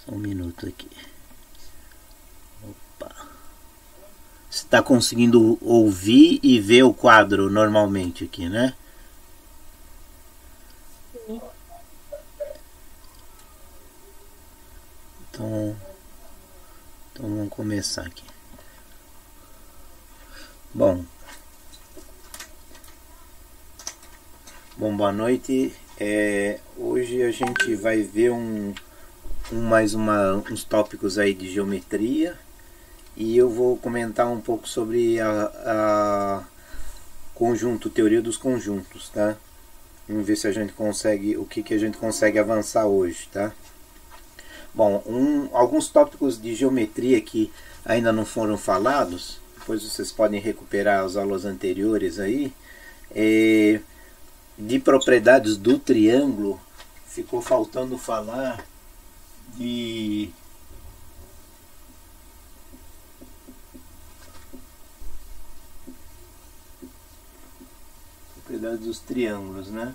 Só um minuto aqui. Opa. Você está conseguindo ouvir e ver o quadro normalmente aqui, né? Sim. Então vamos começar aqui. Bom, boa noite. Hoje a gente vai ver uns tópicos aí de geometria, e eu vou comentar um pouco sobre a teoria dos conjuntos, tá? Vamos ver se a gente consegue, o que a gente consegue avançar hoje, tá? Bom, alguns tópicos de geometria que ainda não foram falados, depois vocês podem recuperar as aulas anteriores aí. De propriedades do triângulo, ficou faltando falar de propriedades dos triângulos, né?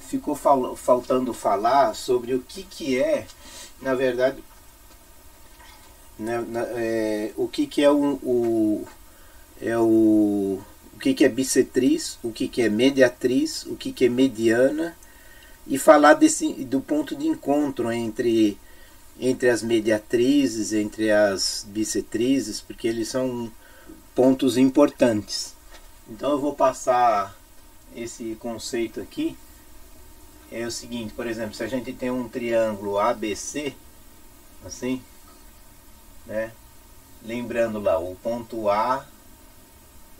Ficou faltando falar sobre o que é, na verdade, o que é o que é bissetriz, o que é mediatriz, o que é mediana, e falar do ponto de encontro entre as mediatrizes, entre as bissetrizes, porque eles são pontos importantes. Então eu vou passar esse conceito aqui. É o seguinte, por exemplo, se a gente tem um triângulo ABC, assim, né? Lembrando lá, o ponto A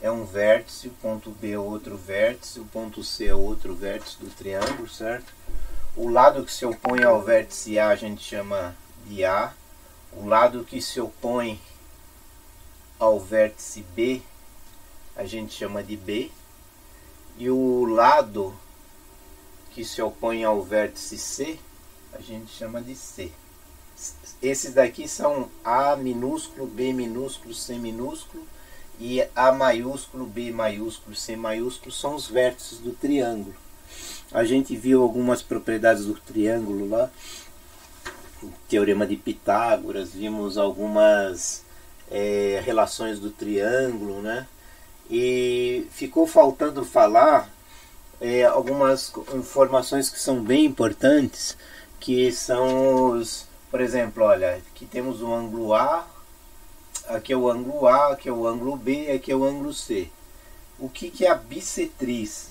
é um vértice, o ponto B é outro vértice, o ponto C é outro vértice do triângulo, certo? O lado que se opõe ao vértice A a gente chama de A, o lado que se opõe ao vértice B a gente chama de B, e o lado que se opõe ao vértice C a gente chama de C. Esses daqui são A minúsculo, B minúsculo, C minúsculo, e A maiúsculo, B maiúsculo, C maiúsculo são os vértices do triângulo. A gente viu algumas propriedades do triângulo lá, o teorema de Pitágoras, vimos algumas relações do triângulo, né? E ficou faltando falar algumas informações que são bem importantes, que são por exemplo, olha, aqui temos o ângulo A, aqui é o ângulo A, aqui é o ângulo B, aqui é o ângulo C. O que é a bissetriz?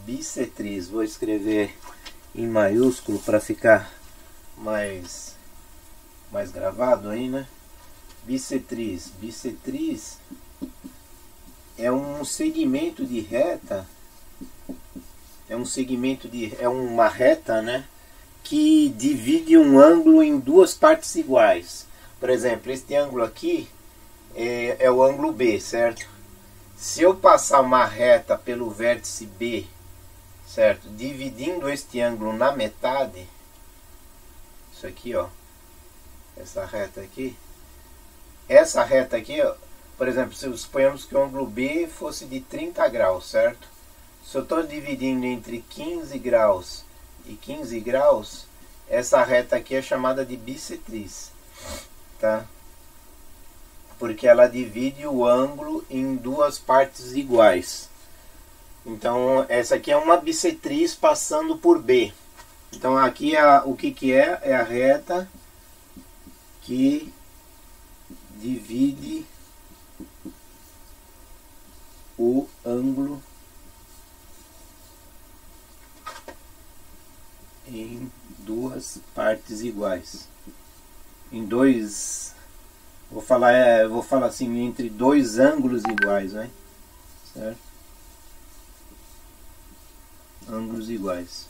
Bissetriz, vou escrever em maiúsculo para ficar mais gravado aí, né? Bissetriz. Bissetriz é um segmento de reta, é uma reta, né? Que divide um ângulo em duas partes iguais. Por exemplo, este ângulo aqui é o ângulo B, certo? Se eu passar uma reta pelo vértice B, certo? Dividindo este ângulo na metade, isso aqui, ó, essa reta aqui, ó, por exemplo, se suponhamos que o ângulo B fosse de 30 graus, certo? Se eu estou dividindo entre 15 graus e 15 graus, essa reta aqui é chamada de bissetriz, tá? Porque ela divide o ângulo em duas partes iguais. Então essa aqui é uma bissetriz passando por B. Então aqui o que é? É a reta que divide o ângulo em duas partes iguais, em dois, vou falar assim, entre dois ângulos iguais, né? Certo? Ângulos iguais.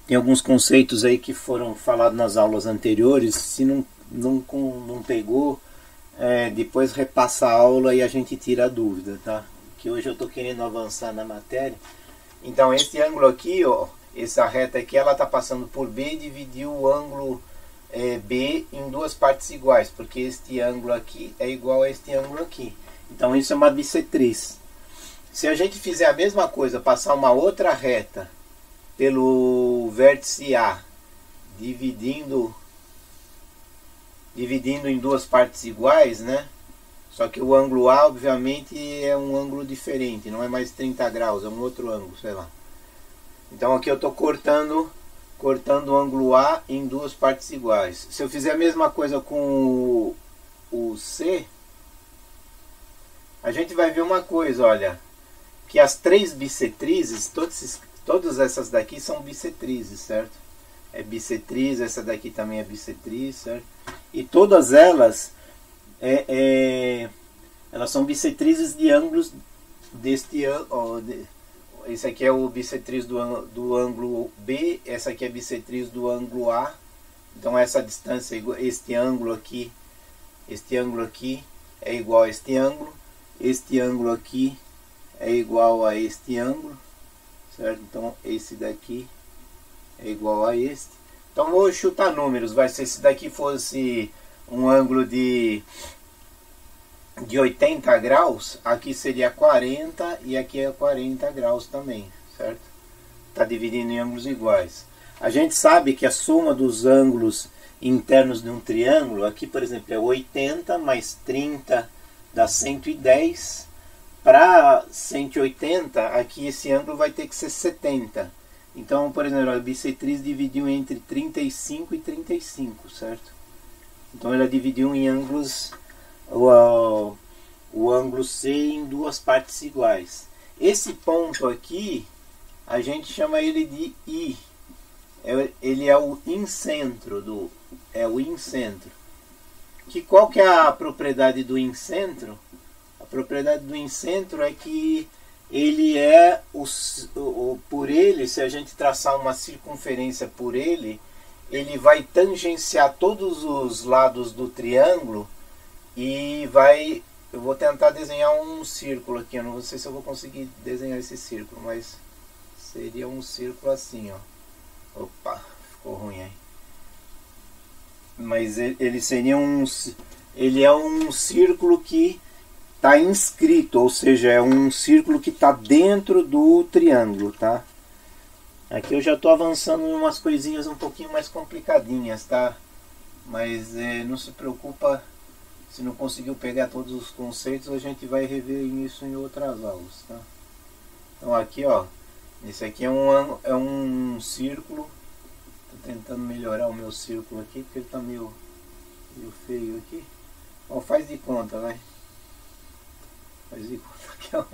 Tem alguns conceitos aí que foram falados nas aulas anteriores. Se não pegou, depois repassa a aula e a gente tira a dúvida, tá? Que hoje eu estou querendo avançar na matéria. Então esse ângulo aqui, ó, essa reta aqui, ela está passando por B e dividiu o ângulo B em duas partes iguais, porque este ângulo aqui é igual a este ângulo aqui. Então isso é uma bissetriz. Se a gente fizer a mesma coisa, passar uma outra reta pelo vértice A, dividindo em duas partes iguais, né? Só que o ângulo A, obviamente, é um ângulo diferente, não é mais 30 graus, é um outro ângulo, sei lá. Então aqui eu estou cortando o ângulo A em duas partes iguais. Se eu fizer a mesma coisa com o C, a gente vai ver uma coisa, olha, que as três bissetrizes, todas essas daqui são bissetrizes, certo? É bissetriz, essa daqui também é bissetriz, certo? E todas elas elas são bissetrizes de ângulos deste ângulo. Esse aqui é o bissetriz do ângulo B, essa aqui é a bissetriz do ângulo A. Então essa distância, este ângulo aqui é igual a este ângulo aqui é igual a este ângulo, certo? Então esse daqui é igual a este. Então vou chutar números, vai ser, se daqui fosse um ângulo de 80 graus, aqui seria 40 e aqui é 40 graus também, certo? Está dividindo em ângulos iguais. A gente sabe que a soma dos ângulos internos de um triângulo, aqui por exemplo é 80 mais 30 dá 110. Para 180, aqui esse ângulo vai ter que ser 70. Então, por exemplo, a bissetriz dividiu entre 35 e 35, certo? Então ela dividiu em ângulos o ângulo C em duas partes iguais. Esse ponto aqui, a gente chama ele de I. Ele é o incentro qual que é a propriedade do incentro? A propriedade do incentro é que ele é por ele, se a gente traçar uma circunferência por ele vai tangenciar todos os lados do triângulo e vai... Eu vou tentar desenhar um círculo aqui, eu não sei se eu vou conseguir desenhar esse círculo, mas seria um círculo assim, ó. Opa, ficou ruim aí. Mas ele seria ele é um círculo que está inscrito, ou seja, é um círculo que está dentro do triângulo, tá? Aqui eu já estou avançando em umas coisinhas um pouquinho mais complicadinhas, tá? Mas não se preocupa, se não conseguiu pegar todos os conceitos, a gente vai rever isso em outras aulas, tá? Então aqui, ó, esse aqui é um círculo. Estou tentando melhorar o meu círculo aqui, porque ele está meio feio aqui. Ó, faz de conta, vai. Faz de conta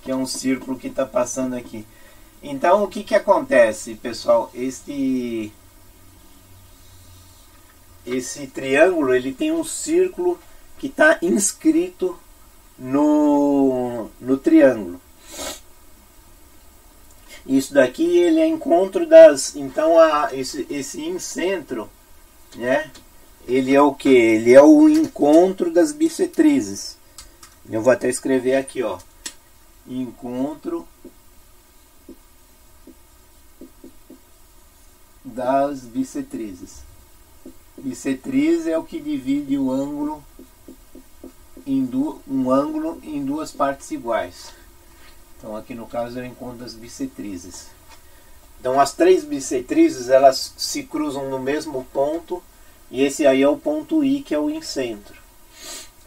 que é um círculo que está passando aqui. Então o que acontece, pessoal? Esse triângulo, ele tem um círculo que está inscrito no triângulo. Isso daqui ele é encontro das... Então esse incentro, né? Ele é o que? Ele é o encontro das bissetrizes. Eu vou até escrever aqui, ó. Encontro das bissetrizes. Bissetriz é o que divide o ângulo um ângulo em duas partes iguais. Então aqui no caso é o encontro das bissetrizes. Então as três bissetrizes, elas se cruzam no mesmo ponto, e esse aí é o ponto I, que é o incentro.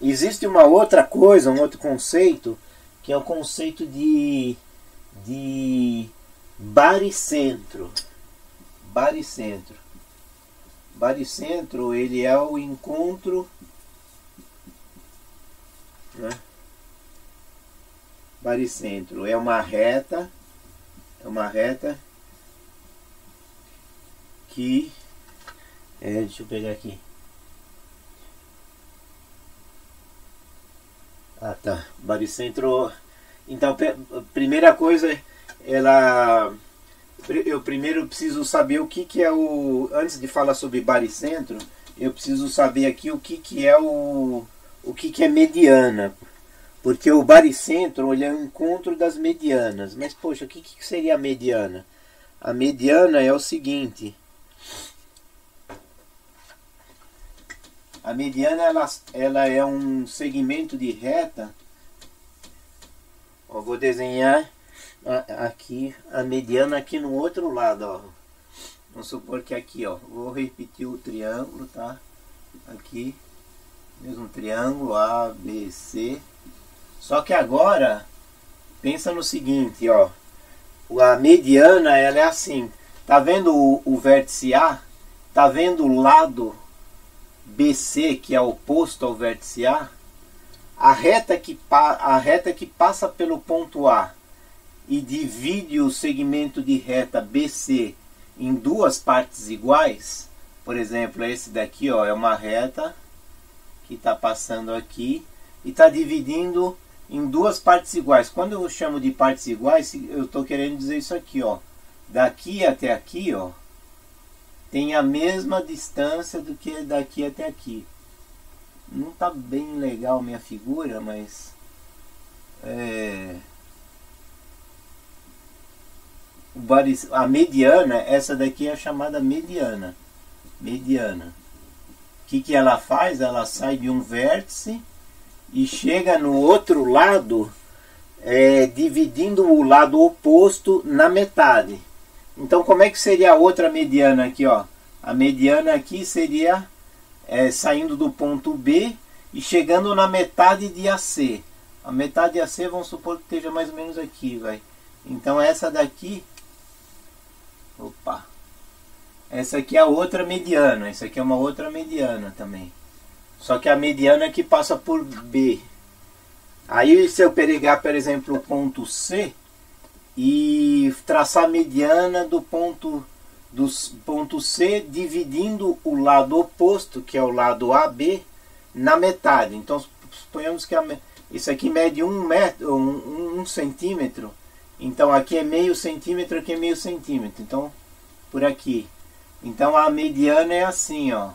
Existe uma outra coisa, um outro conceito, que é o conceito de baricentro. Baricentro. Baricentro, ele é o encontro, né? Baricentro é uma reta que deixa eu pegar aqui. Ah, tá. Baricentro. Então, primeira coisa, eu primeiro preciso saber o que é antes de falar sobre baricentro, eu preciso saber aqui o que é mediana. Porque o baricentro, ele é o encontro das medianas. Mas, poxa, o que seria a mediana? A mediana é o seguinte. A mediana, ela é um segmento de reta. Ó, Eu vou desenhar aqui a mediana aqui no outro lado, ó. Vamos supor que aqui, ó, vou repetir o triângulo, tá? Aqui, mesmo triângulo, A, B, C. Só que agora, pensa no seguinte, ó. A mediana, ela é assim. Tá vendo o vértice A? Tá vendo o lado BC, que é oposto ao vértice A? A reta que passa pelo ponto A e divide o segmento de reta BC em duas partes iguais, por exemplo, esse daqui, ó, é uma reta que está passando aqui e está dividindo em duas partes iguais. Quando eu chamo de partes iguais, eu estou querendo dizer isso aqui, ó, daqui até aqui, ó, tem a mesma distância do que daqui até aqui. Não está bem legal minha figura, mas a mediana, essa daqui é a chamada mediana. Mediana. O que ela faz? Ela sai de um vértice e chega no outro lado, dividindo o lado oposto na metade. Então, como é que seria a outra mediana aqui, ó? A mediana aqui seria saindo do ponto B e chegando na metade de AC. A metade de AC, vamos supor que esteja mais ou menos aqui, vai. Então, essa daqui... Opa! Essa aqui é a outra mediana. Essa aqui é uma outra mediana também. Só que a mediana aqui passa por B. Aí, se eu pegar, por exemplo, o ponto C e traçar a mediana do ponto C, dividindo o lado oposto, que é o lado AB, na metade. Então, suponhamos que isso aqui mede 1 centímetro. Então, aqui é meio centímetro, aqui é meio centímetro. Então, por aqui. Então, a mediana é assim, ó.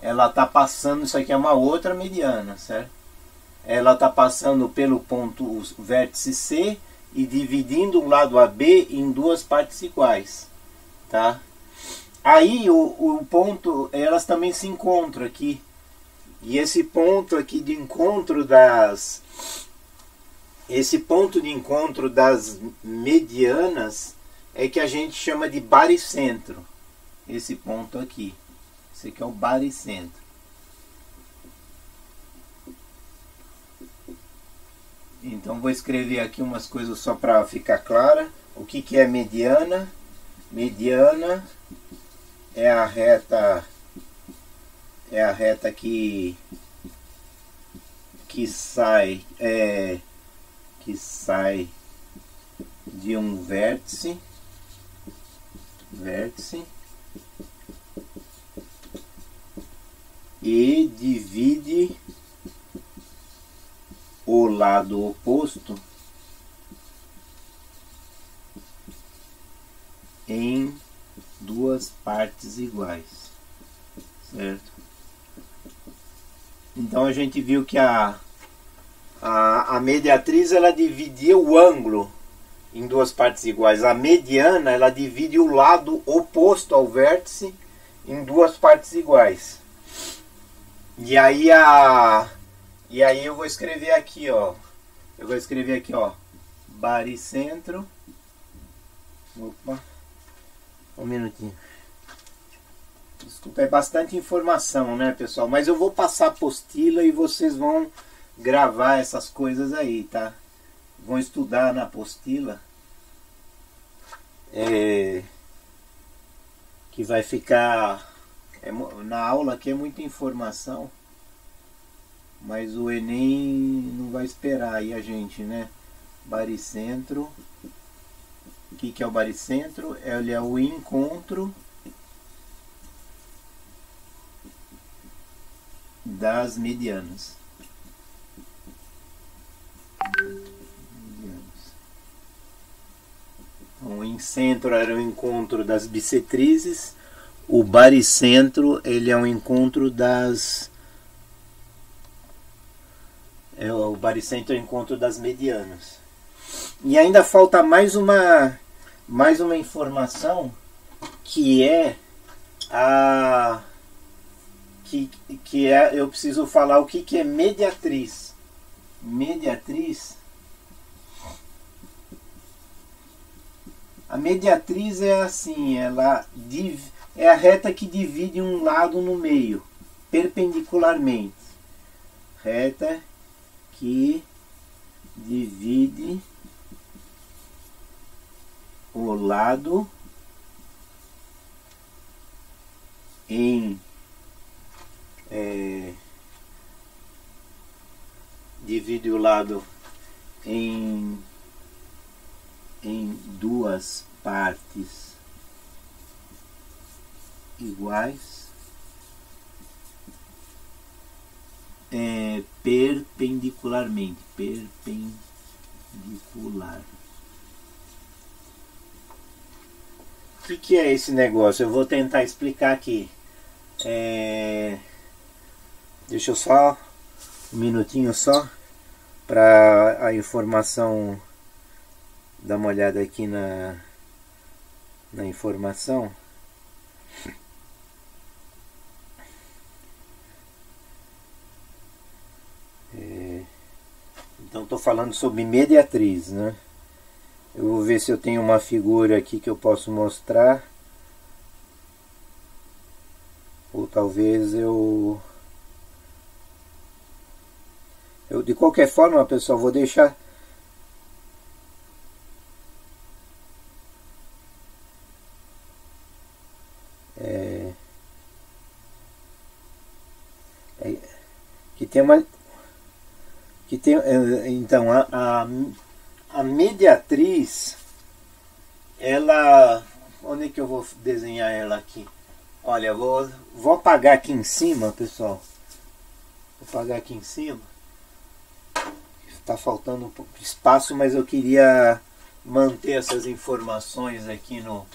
Ela está passando, isso aqui é uma outra mediana, certo? Ela está passando pelo ponto vértice C e dividindo o lado AB em duas partes iguais, tá? Aí o ponto, elas também se encontram aqui. E esse ponto aqui de encontro das medianas é que a gente chama de baricentro. Esse ponto aqui. Esse aqui é o baricentro. Então vou escrever aqui umas coisas só para ficar clara. O que é mediana? Mediana é a reta que sai de um vértice e divide o lado oposto em duas partes iguais, certo? Então a gente viu que a mediatriz, ela dividia o ângulo em duas partes iguais. A mediana, ela divide o lado oposto ao vértice em duas partes iguais. E aí eu vou escrever aqui, ó. Baricentro. Opa. Um minutinho. Desculpa, é bastante informação, né, pessoal? Mas eu vou passar a apostila e vocês vão gravar essas coisas aí, tá? Vão estudar na apostila. Que vai ficar... na aula aqui é muita informação. Mas o Enem não vai esperar aí a gente, né? Baricentro. O que é o baricentro? Ele é o encontro das medianas. Então, o incentro era o encontro das bissetrizes. O baricentro, ele é um encontro das... o baricentro é o encontro das medianas. E ainda falta mais uma informação, que é eu preciso falar o que é mediatriz. mediatriz. A mediatriz é assim, ela é a reta que divide um lado no meio, perpendicularmente. Reta que divide o lado em divide o lado em duas partes iguais, perpendicularmente, perpendicular. O que é esse negócio? Eu vou tentar explicar aqui. Deixa eu só um minutinho só para a informação, dar uma olhada aqui na informação. Então estou falando sobre mediatriz, né? Eu vou ver se eu tenho uma figura aqui que eu posso mostrar. Ou talvez eu de qualquer forma, pessoal, vou deixar que tem uma então a mediatriz, ela, onde é que eu vou desenhar ela aqui? Olha, eu vou apagar aqui em cima, pessoal. Vou apagar aqui em cima. Está faltando um pouco de espaço, mas eu queria manter essas informações aqui no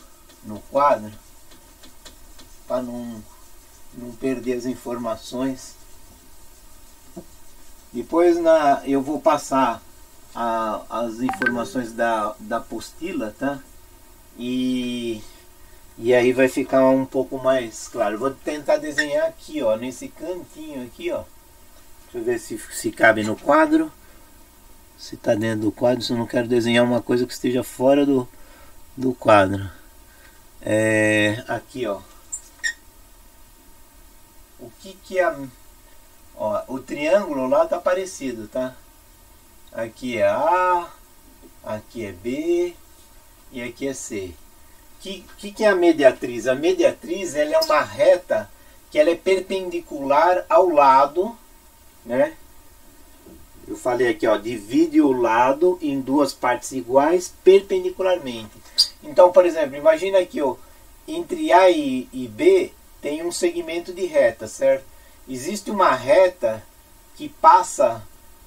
quadro, para não perder as informações. Depois eu vou passar as informações da apostila, tá? E aí vai ficar um pouco mais claro. Vou tentar desenhar aqui, ó, nesse cantinho aqui, ó. Deixa eu ver se cabe no quadro. Se está dentro do quadro, se eu não quero desenhar uma coisa que esteja fora do quadro. Aqui, ó. O que é ó, o triângulo lá tá parecido, tá? Aqui é A, aqui é B e aqui é C. Que é a mediatriz? A mediatriz, ela é uma reta que ela é perpendicular ao lado, né? Eu falei aqui, ó, divide o lado em duas partes iguais perpendicularmente. Então, por exemplo, imagina aqui, ó, entre A e B tem um segmento de reta, certo? Existe uma reta que passa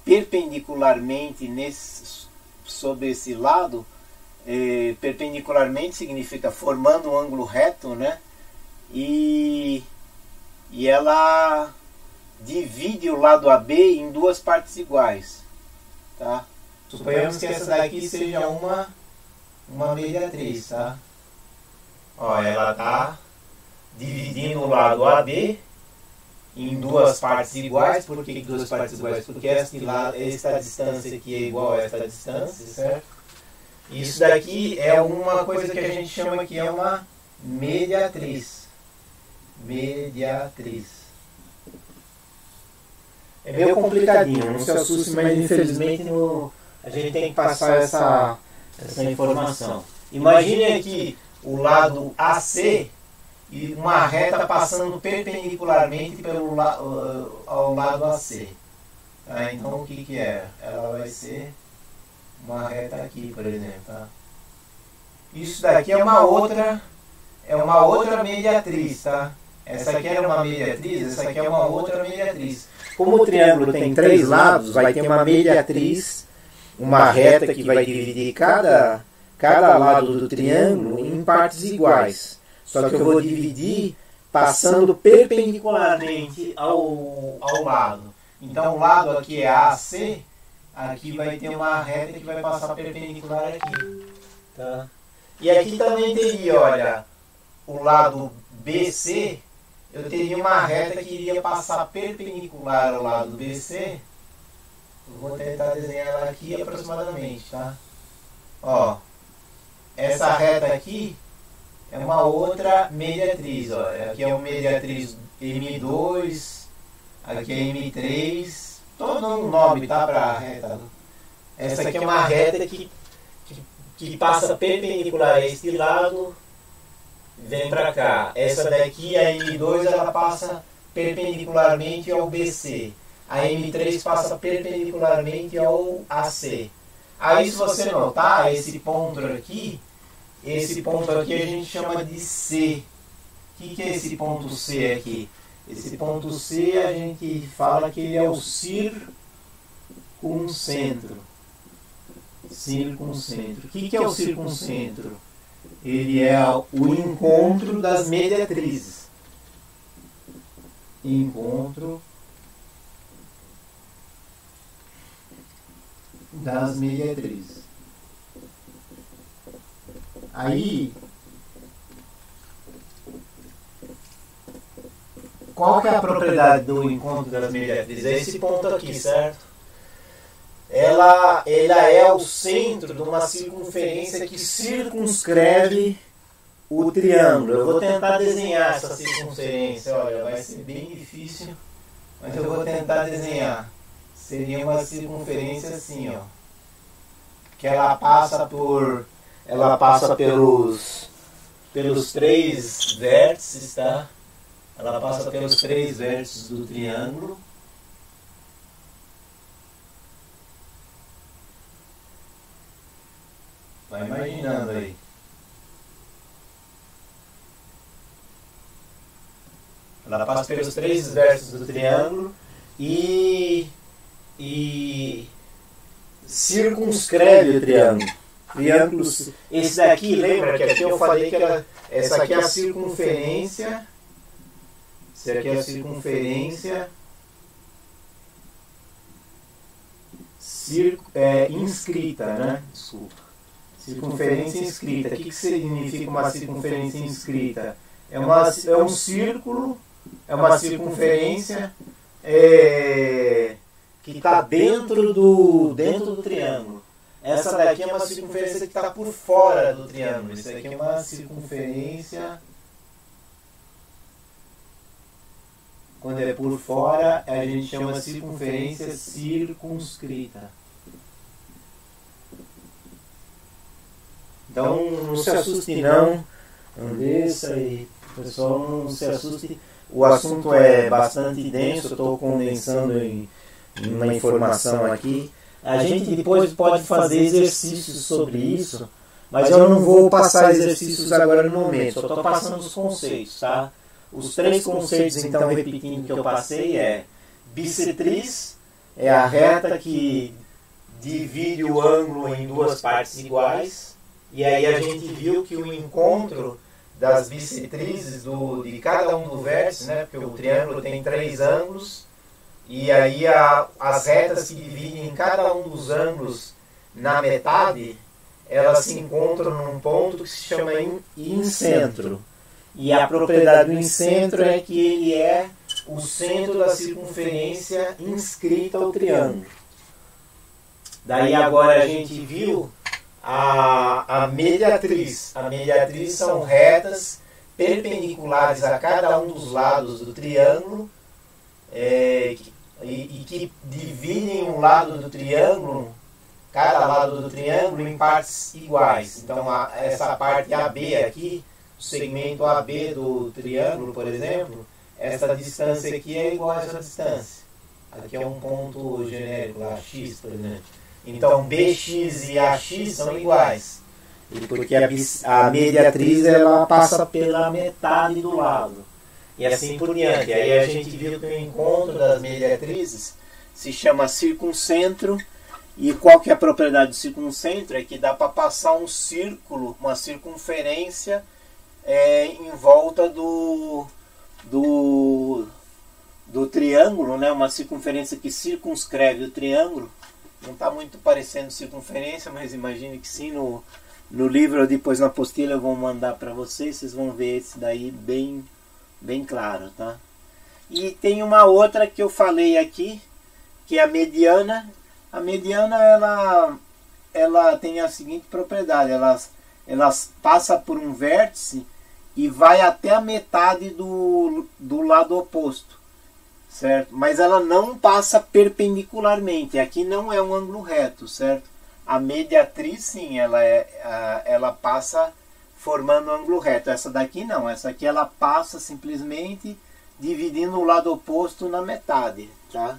perpendicularmente sobre esse lado. Perpendicularmente significa formando um ângulo reto, né? E ela divide o lado AB em duas partes iguais, tá? Suponhamos que essa daqui seja uma mediatriz, tá? Ó, ela tá dividindo o lado AB em duas partes iguais. Por que duas partes iguais? Porque esta distância aqui é igual a esta distância, certo? Isso daqui é uma coisa que a gente chama que é uma mediatriz. Mediatriz. É meio complicadinho, não se assuste, mas infelizmente a gente tem que passar essa informação. Imagine aqui o lado AC e uma reta passando perpendicularmente ao lado AC. Tá? Então o que é? Ela vai ser uma reta aqui, por exemplo. Tá? Isso daqui é uma outra mediatriz, tá? Essa aqui era uma mediatriz, essa aqui é uma outra mediatriz. Como o triângulo tem três lados, vai ter uma mediatriz, uma reta que vai dividir cada lado do triângulo em partes iguais. Só que eu vou dividir passando perpendicularmente ao lado. Então o lado aqui é AC, aqui vai ter uma reta que vai passar perpendicular aqui. Tá? E aqui também teria, olha, o lado BC, eu teria uma reta que iria passar perpendicular ao lado BC, Eu vou tentar desenhar ela aqui aproximadamente, tá? Ó, essa reta aqui é uma outra mediatriz, ó. Aqui é uma mediatriz M2, aqui é M3. Tô dando um nome, tá, pra reta. Essa aqui é uma reta que passa perpendicular a este lado, vem pra cá. Essa daqui, a M2, ela passa perpendicularmente ao BC. A M3 passa perpendicularmente ao AC. Aí, se você notar, esse ponto aqui a gente chama de C. O que é esse ponto C aqui? Esse ponto C a gente fala que ele é o circuncentro. Circuncentro. O que é o circuncentro? Ele é o encontro das mediatrizes. Encontro das mediatrizes. Aí, qual que é a propriedade do encontro das mediatrizes? É esse ponto aqui, certo? Ela é o centro de uma circunferência que circunscreve o triângulo. Eu vou tentar desenhar essa circunferência. Olha, vai ser bem difícil, mas eu vou tentar desenhar. Seria uma circunferência assim, ó, que ela passa pelos três vértices, tá? Ela passa pelos três vértices do triângulo. Vai imaginando aí. Ela passa pelos três vértices do triângulo e circunscreve o triângulo. Esse daqui, lembra que aqui eu falei que essa aqui é a circunferência. Essa aqui é a circunferência inscrita, né? Desculpa. Circunferência inscrita. O que significa uma circunferência inscrita? É um círculo, é uma circunferência que está dentro do triângulo. Essa daqui é uma circunferência que está por fora do triângulo. Isso aqui é uma circunferência. Quando é por fora, a gente chama circunferência circunscrita. Então, não se assuste não. Andressa e pessoal, não se assuste. O assunto é bastante denso, eu estou condensando em uma informação aqui. A gente depois pode fazer exercícios sobre isso, mas eu não vou passar exercícios agora no momento, só estou passando os conceitos, tá? Os três conceitos, então, repetindo que eu passei, é bissetriz, é a reta que divide o ângulo em duas partes iguais, e aí a gente viu que o encontro das bissetrizes de cada um do vértice, né, porque o triângulo tem três ângulos, e aí as retas se dividem em cada um dos ângulos na metade, elas se encontram num ponto que se chama incentro. E a propriedade do incentro é que ele é o centro da circunferência inscrita ao triângulo. Daí agora a gente viu a mediatriz. A mediatriz são retas perpendiculares a cada um dos lados do triângulo e que dividem um lado do triângulo, cada lado do triângulo, em partes iguais. Então essa parte AB aqui, o segmento AB do triângulo, por exemplo, essa distância aqui é igual a essa distância. Aqui é um ponto genérico, lá, X, por exemplo. Então BX e AX são iguais. Porque a mediatriz ela passa pela metade do lado. E assim por diante. Aí a gente viu que o encontro das mediatrizes se chama circuncentro. E qual que é a propriedade do circuncentro? É que dá para passar um círculo, uma circunferência em volta do triângulo, né? Uma circunferência que circunscreve o triângulo. Não está muito parecendo circunferência, mas imagine que sim. No livro, ou depois na apostila, eu vou mandar para vocês. Vocês vão ver esse daí bem claro, tá? E tem uma outra que eu falei aqui, que é a mediana. A mediana, ela tem a seguinte propriedade, ela passa por um vértice e vai até a metade do lado oposto, certo? Mas ela não passa perpendicularmente, aqui não é um ângulo reto, certo? A mediatriz, sim, ela passa formando um ângulo reto, essa daqui não, essa aqui ela passa simplesmente dividindo o lado oposto na metade, tá?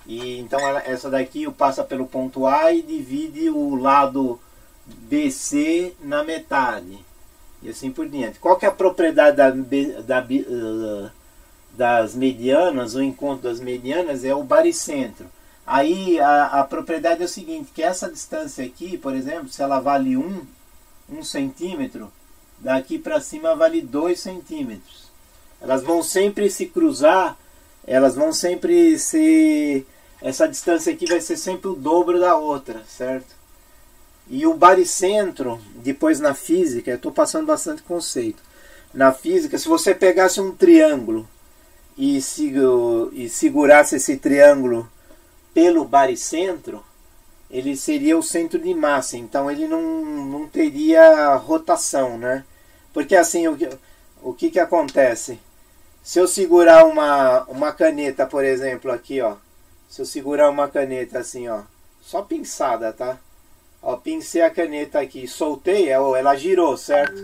E então essa daqui passa pelo ponto A e divide o lado BC na metade. E assim por diante. Qual que é a propriedade das medianas, o encontro das medianas é o baricentro. Aí a propriedade é o seguinte, que essa distância aqui, por exemplo, se ela vale 1 centímetro, daqui para cima vale 2 centímetros. Elas vão sempre se cruzar, elas vão sempre ser... Essa distância aqui vai ser sempre o dobro da outra, certo? E o baricentro, depois na física, eu estou passando bastante conceito. Na física, se você pegasse um triângulo e segurasse esse triângulo pelo baricentro, ele seria o centro de massa. Então ele não teria rotação, né? Porque assim, o que acontece? Se eu segurar uma caneta, por exemplo, aqui, ó. Se eu segurar uma caneta assim, ó, só pinçada, tá? Ó, pincei a caneta aqui, soltei, ela girou, certo?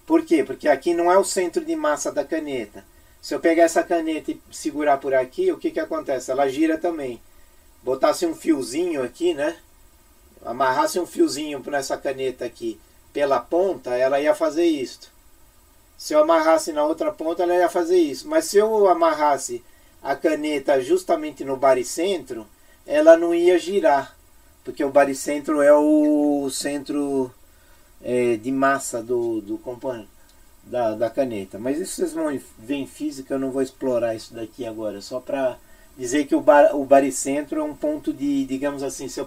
Por quê? Porque aqui não é o centro de massa da caneta. Se eu pegar essa caneta e segurar por aqui, o que acontece? Ela gira também. Botasse um fiozinho aqui, né? Amarrasse um fiozinho nessa caneta aqui pela ponta, ela ia fazer isso. Se eu amarrasse na outra ponta, ela ia fazer isso. Mas se eu amarrasse a caneta justamente no baricentro, ela não ia girar, porque o baricentro é o centro de massa do componente da caneta. Mas isso vocês vão ver em física, eu não vou explorar isso daqui agora, só para dizer que o baricentro é um ponto de, digamos assim, se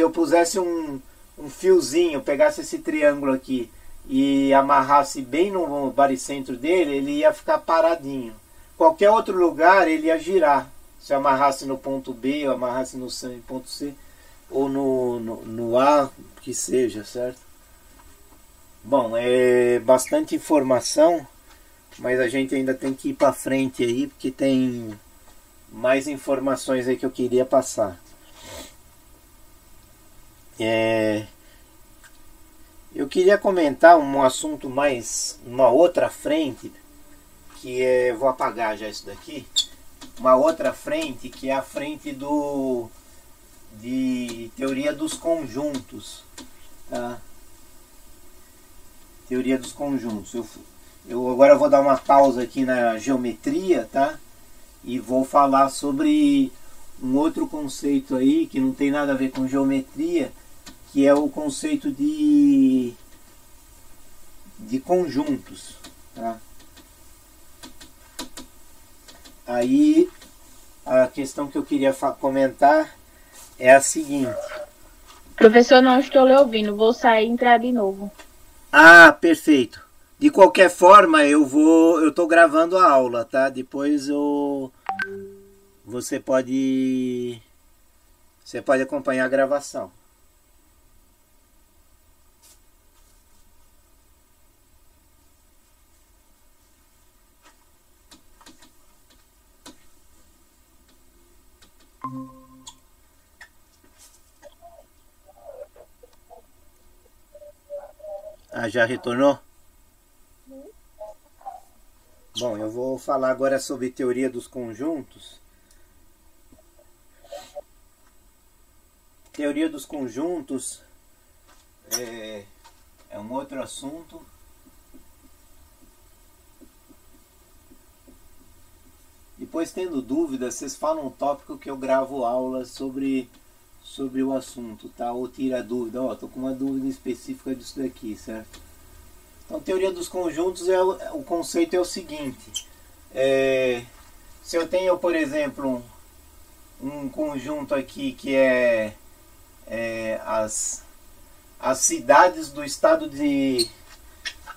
eu pusesse um fiozinho, pegasse esse triângulo aqui e amarrasse bem no baricentro dele, ele ia ficar paradinho. Qualquer outro lugar ele ia girar. Se eu amarrasse no ponto B, ou amarrasse no ponto C, ou no A, que seja, certo? Bom, é bastante informação, mas a gente ainda tem que ir para frente aí, porque tem mais informações aí que eu queria passar. Eu queria comentar um assunto mais, uma outra frente, que vou apagar já isso daqui, uma outra frente, que é a frente de teoria dos conjuntos, tá? Teoria dos conjuntos. Eu agora vou dar uma pausa aqui na geometria, tá? E vou falar sobre um outro conceito aí, que não tem nada a ver com geometria, que é o conceito de conjuntos, tá? Aí a questão que eu queria comentar é a seguinte. Professor, não estou lhe ouvindo, vou sair e entrar de novo. Ah, perfeito. De qualquer forma, eu estou gravando a aula, tá? Depois você pode acompanhar a gravação. Ah, já retornou? Bom, eu vou falar agora sobre teoria dos conjuntos. Teoria dos conjuntos é um outro assunto. Depois, tendo dúvidas, vocês falam um tópico que eu gravo aula sobre o assunto, tá? Ou tira dúvida, ó, tô com uma dúvida específica disso daqui, certo? Então, teoria dos conjuntos, o conceito é o seguinte, se eu tenho, por exemplo, um conjunto aqui que as cidades do estado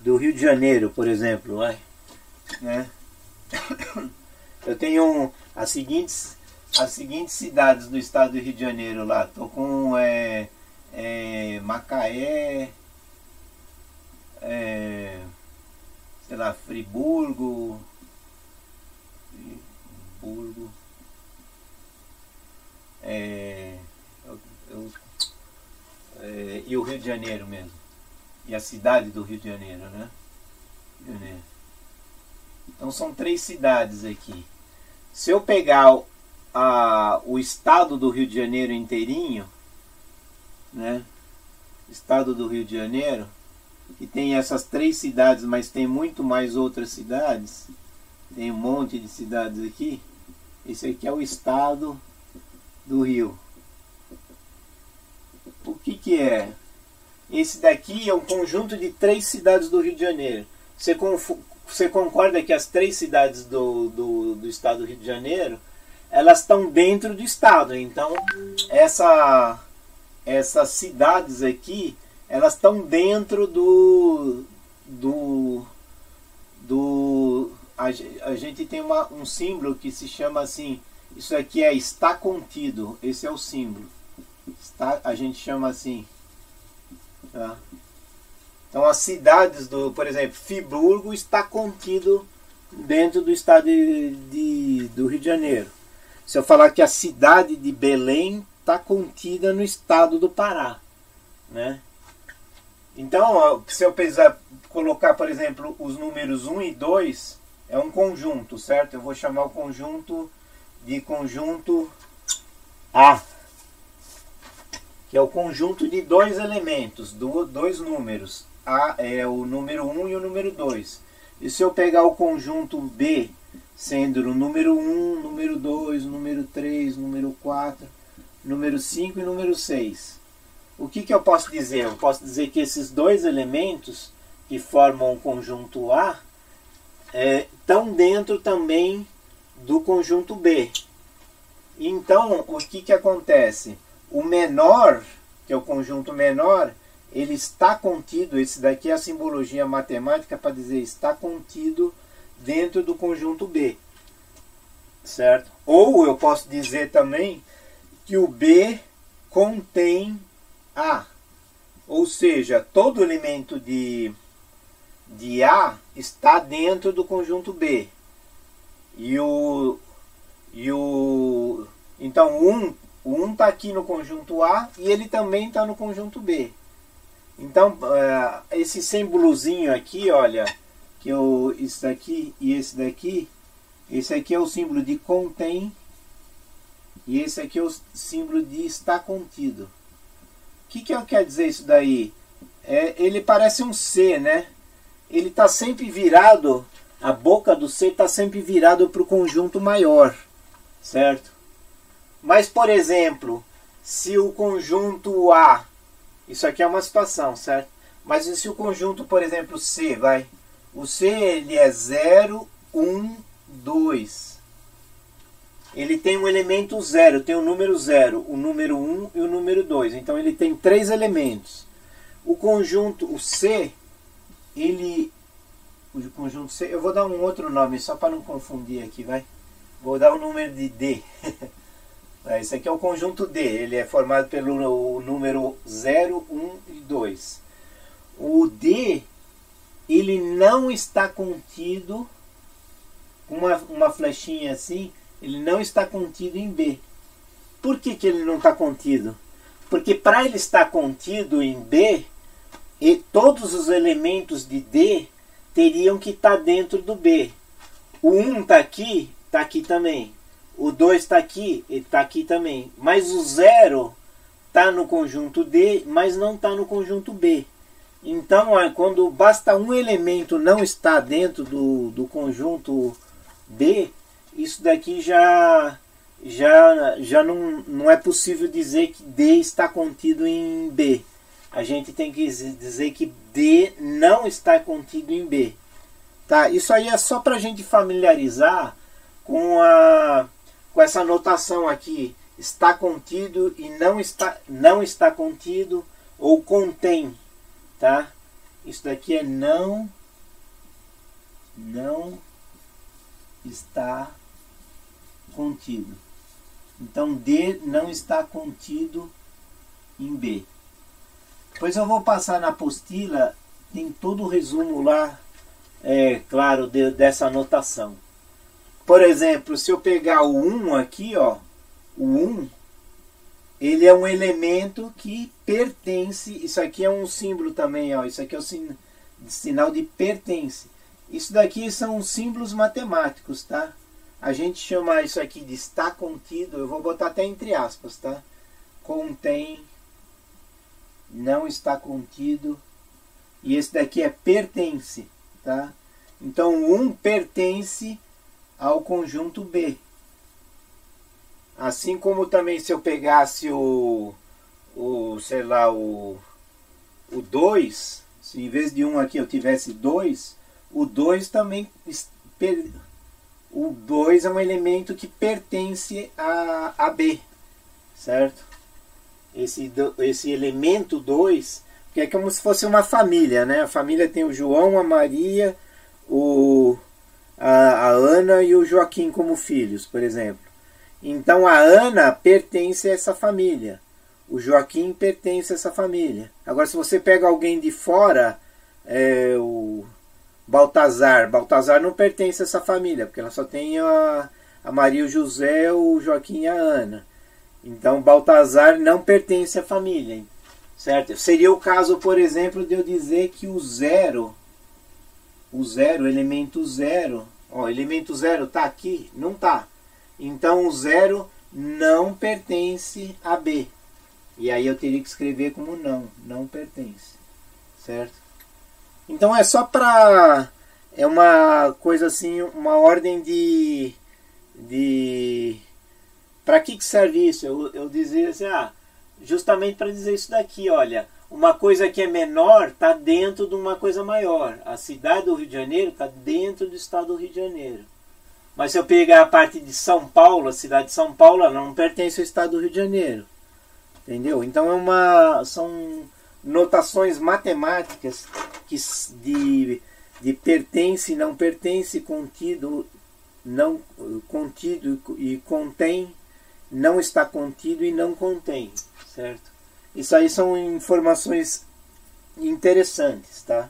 do Rio de Janeiro, por exemplo, né? Eu tenho as seguintes as seguintes cidades do estado do Rio de Janeiro lá. Tô com Macaé, sei lá, Friburgo, e o Rio de Janeiro mesmo. E a cidade do Rio de Janeiro, né? Rio de Janeiro. Então são 3 cidades aqui. Se eu pegar o estado do Rio de Janeiro inteirinho, né? Estado do Rio de Janeiro, que tem essas 3 cidades, mas tem muito mais outras cidades. Tem um monte de cidades aqui. Esse aqui é o estado do Rio. O que é? Esse daqui é um conjunto de 3 cidades do Rio de Janeiro. Você concorda que as 3 cidades do estado do Rio de Janeiro, elas estão dentro do estado. Então, essas cidades aqui, elas estão dentro a gente tem um símbolo que se chama assim, isso aqui está contido, esse é o símbolo. A gente chama assim, tá? Então as cidades por exemplo, Friburgo está contido dentro do estado do Rio de Janeiro. Se eu falar que a cidade de Belém está contida no estado do Pará, né? Então, se eu precisar colocar, por exemplo, os números 1 e 2, é um conjunto, certo? Eu vou chamar o conjunto de conjunto A, que é o conjunto de 2 elementos, 2 números. A é o número 1 e o número 2. E se eu pegar o conjunto B, sendo o número 1, número 2, número 3, número 4, número 5 e número 6. O que eu posso dizer? Eu posso dizer que esses 2 elementos que formam o conjunto A estão dentro também do conjunto B. Então, o que acontece? O menor, que é o conjunto menor, ele está contido, esse daqui é a simbologia matemática para dizer está contido dentro do conjunto B, certo? Ou eu posso dizer também que o B contém A, ou seja, todo elemento de A está dentro do conjunto B. Então o 1 está aqui no conjunto A e ele também está no conjunto B. Então esse símbolozinho aqui, olha, isso daqui e esse daqui, esse aqui é o símbolo de contém e esse aqui é o símbolo de está contido. O que quer dizer isso daí? Ele parece um C, né? Ele está sempre virado, a boca do C está sempre virado para o conjunto maior, certo? Mas, por exemplo, se o conjunto A, isso aqui é uma situação, certo? Mas se o conjunto, por exemplo, C, o C ele é 0, 1, 2. Ele tem um elemento 0, tem o número 0, o número 1 e o número 2. Então ele tem 3 elementos. O conjunto, o C, o conjunto C, eu vou dar um outro nome só para não confundir aqui, Vou dar o número de D. Esse aqui é o conjunto D, ele é formado pelo número 0, 1 e 2. O D, ele não está contido, uma flechinha assim, ele não está contido em B. Por que ele não está contido? Porque para ele estar contido em B, todos os elementos de D teriam que estar dentro do B. O 1 está aqui também. O 2 está aqui, ele está aqui também. Mas o 0 está no conjunto D, mas não está no conjunto B. Então, quando basta um elemento não estar dentro do conjunto B, isso daqui já não é possível dizer que D está contido em B. A gente tem que dizer que D não está contido em B. Tá? Isso aí é só para a gente familiarizar com essa notação aqui. Está contido e não está contido, ou contém. Tá? Isso daqui é não está contido. Então D não está contido em B. Depois eu vou passar na apostila, tem todo o resumo lá, claro, dessa anotação. Por exemplo, se eu pegar o 1 aqui, ó, o 1, ele é um elemento que pertence, isso aqui é um símbolo também, ó, isso aqui é o sinal de pertence. Isso daqui são símbolos matemáticos, tá? A gente chama isso aqui de está contido, eu vou botar até entre aspas, tá? Contém, não está contido, e esse daqui é pertence, tá? Então o 1 pertence ao conjunto B. Assim como também se eu pegasse sei lá, o 2, se em vez de 1 aqui eu tivesse 2, o 2 também, o 2 é um elemento que pertence a B, certo? Esse elemento 2, que é como se fosse uma família, né? A família tem o João, a Maria, a Ana e o Joaquim como filhos, por exemplo. Então a Ana pertence a essa família, o Joaquim pertence a essa família. Agora, se você pega alguém de fora, o Baltazar não pertence a essa família, porque ela só tem a Maria, o José, o Joaquim e a Ana. Então Baltazar não pertence à família, certo? Seria o caso, por exemplo, de eu dizer que o elemento 0, ó, elemento 0 está aqui? Não está. Então o 0 não pertence a B. E aí eu teria que escrever como não pertence, certo? Então é só para... é uma coisa assim, uma ordem de para que serve isso? Eu dizia assim, justamente para dizer isso daqui, olha, uma coisa que é menor está dentro de uma coisa maior. A cidade do Rio de Janeiro está dentro do estado do Rio de Janeiro. Mas se eu pegar a parte de São Paulo, a cidade de São Paulo, ela não pertence ao estado do Rio de Janeiro. Entendeu? Então são notações matemáticas que de pertence e não pertence, contido, não contido e contém, não está contido e não contém, certo? Isso aí são informações interessantes, tá?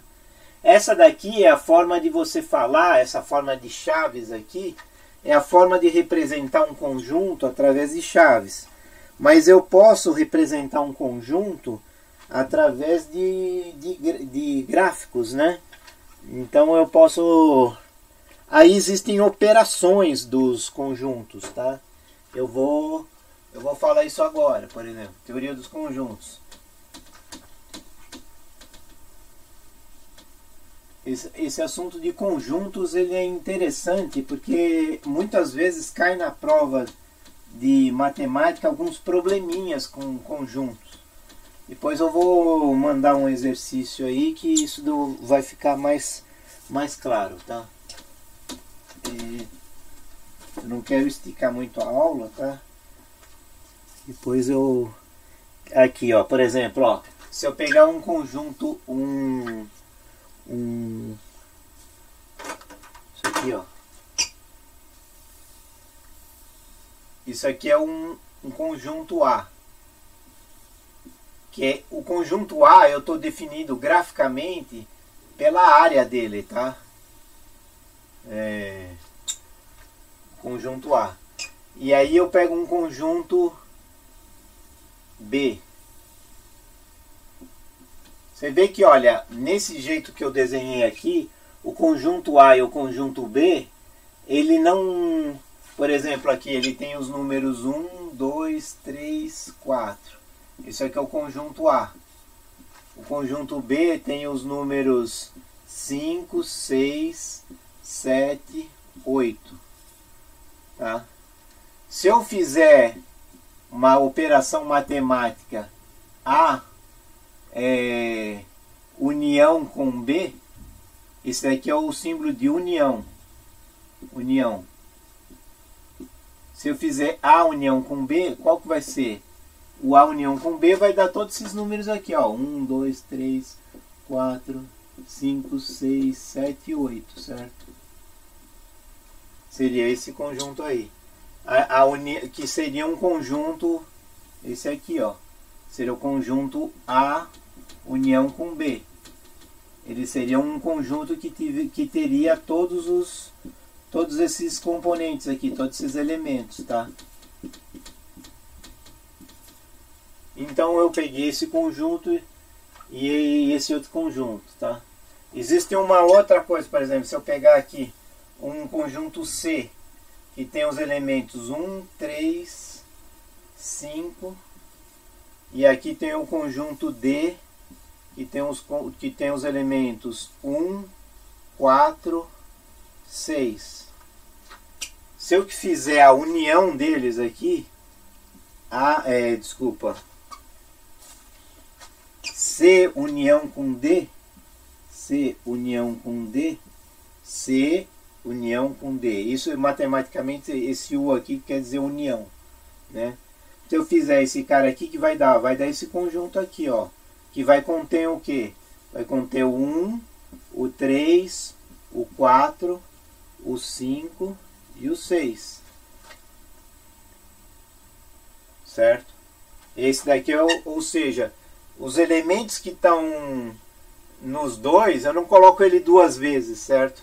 Essa daqui é a forma de você falar, essa forma de chaves aqui, é a forma de representar um conjunto através de chaves. Mas eu posso representar um conjunto através de gráficos, né? Então eu posso... Aí existem operações dos conjuntos, tá? Eu vou falar isso agora, por exemplo. Teoria dos conjuntos. Esse assunto de conjuntos ele é interessante porque muitas vezes cai na prova de matemática alguns probleminhas com conjuntos. Depois eu vou mandar um exercício aí que isso vai ficar mais claro, tá? Eu não quero esticar muito a aula, tá? Depois aqui, ó, por exemplo, ó, se eu pegar um conjunto, isso aqui, ó. Isso aqui é um conjunto A. Que é o conjunto A, eu estou definindo graficamente pela área dele, tá? Conjunto A. E aí eu pego um conjunto B. Você vê que, olha, nesse jeito que eu desenhei aqui, o conjunto A e o conjunto B, ele não... Por exemplo, aqui ele tem os números 1, 2, 3, 4. Isso aqui é o conjunto A. O conjunto B tem os números 5, 6, 7, 8. Tá? Se eu fizer uma operação matemática A união com B, esse daqui é o símbolo de união. União. Se eu fizer A união com B, qual que vai ser? O A união com B vai dar todos esses números aqui, ó. 1, 2, 3, 4, 5, 6, 7 e 8, certo? Seria esse conjunto aí. que seria um conjunto, esse aqui, ó, seria o conjunto A união com B. Ele seria um conjunto que teria todos esses componentes aqui, todos esses elementos, tá? Então eu peguei esse conjunto e esse outro conjunto, tá? Existe uma outra coisa, por exemplo, se eu pegar aqui um conjunto C, que tem os elementos 1, 3, 5, e aqui tem o conjunto D, que tem os elementos 1, 4, 6. Se eu fizer a união deles aqui, C união com D, C união com D, C união com D. Isso matematicamente, esse U aqui quer dizer união, né? Se eu fizer esse cara aqui, que vai dar? Vai dar esse conjunto aqui, ó, que vai conter o quê? Vai conter o 1, o 3, o 4, o 5 e o 6. Certo? Esse daqui é ou seja, os elementos que estão nos dois, eu não coloco ele duas vezes, certo?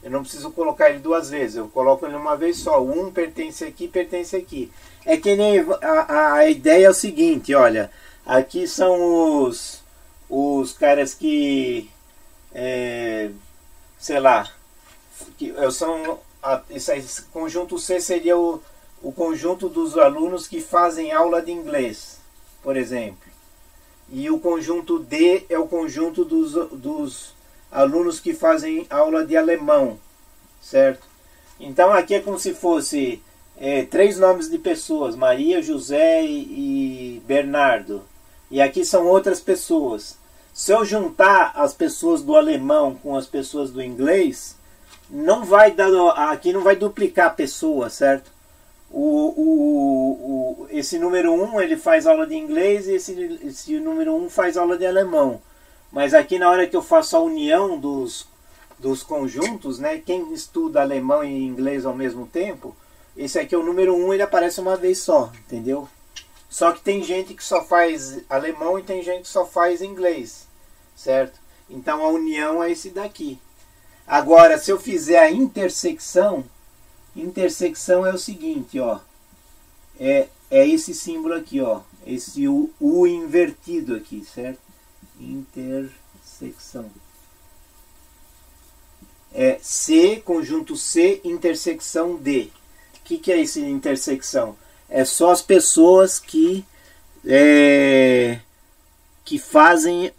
Eu não preciso colocar ele duas vezes, eu coloco ele uma vez só. O 1 pertence aqui, pertence aqui. É que nem a ideia é o seguinte, olha, aqui são os caras que, sei lá, esse conjunto C seria o conjunto dos alunos que fazem aula de inglês, por exemplo. E o conjunto D é o conjunto dos alunos que fazem aula de alemão, certo? Então aqui é como se fosse 3 nomes de pessoas, Maria, José e Bernardo. E aqui são outras pessoas. Se eu juntar as pessoas do alemão com as pessoas do inglês, não vai dar, aqui não vai duplicar a pessoa, certo? Esse número 1 ele faz aula de inglês e esse número 1 faz aula de alemão. Mas aqui na hora que eu faço a união dos conjuntos, né, quem estuda alemão e inglês ao mesmo tempo, esse aqui é o número 1, ele aparece uma vez só, entendeu? Só que tem gente que só faz alemão e tem gente que só faz inglês, certo? Então a união é esse daqui. Agora, se eu fizer a intersecção é o seguinte, ó, é esse símbolo aqui, ó, esse U invertido aqui, certo? Intersecção. É C, conjunto C, intersecção D. O que é esse intersecção? É só as pessoas que fazem